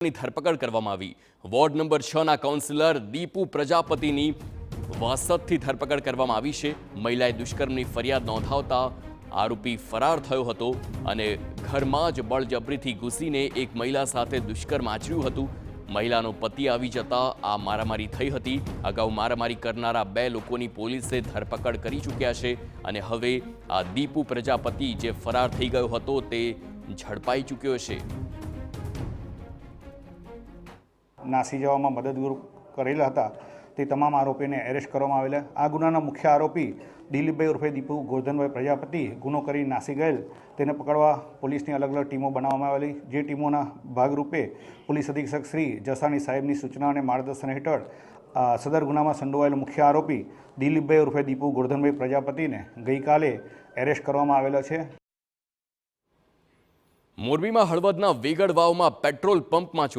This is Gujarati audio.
ની ધરપકડ કરવામાં આવી। વોર્ડ નંબર 6 ના કાઉન્સિલર દીપુ પ્રજાપતિની વાસદથી ધરપકડ કરવામાં આવી છે। મહિલાએ દુષ્કર્મની ફરિયાદ નોંધાવતા આરોપી ફરાર થયો હતો અને ઘરમાં જ બળજબરીથી ઘૂસીને એક મહિલા સાથે દુષ્કર્મ આચર્યું હતું। મહિલાનો પતિ આવી જતા આ મારામારી થઈ હતી। અગાઉ મારામારી કરનારા 2 લોકોની પોલીસે ધરપકડ કરી ચૂક્યા છે અને હવે આ દીપુ પ્રજાપતિ જે ફરાર થઈ ગયો હતો તે ઝડપાઈ ચૂક્યો છે। નાસી જવામાં મદદરૂપ કરેલા હતા તે તમામ આરોપીને એરેસ્ટ કરવામાં આવેલા। આ ગુનાના મુખ્ય આરોપી દિલીપભાઈ ઉર્ફે દીપુ ગોરધનભાઈ પ્રજાપતિ ગુનો કરી નાસી ગયેલ તેને પકડવા પોલીસની અલગ અલગ ટીમો બનાવવામાં આવેલી, જે ટીમોના ભાગરૂપે પોલીસ અધિક્ષક શ્રી જસાણી સાહેબની સૂચના અને માર્ગદર્શન હેઠળ સદર ગુનામાં સંડોવાયેલો મુખ્ય આરોપી દિલીપભાઈ ઉર્ફે દીપુ ગોરધનભાઈ પ્રજાપતિને ગઈકાલે એરેસ્ટ કરવામાં આવેલો છે। મોરબીમાં હળવદના વેગડ વાવમાં પેટ્રોલ પંપમાં ચોરી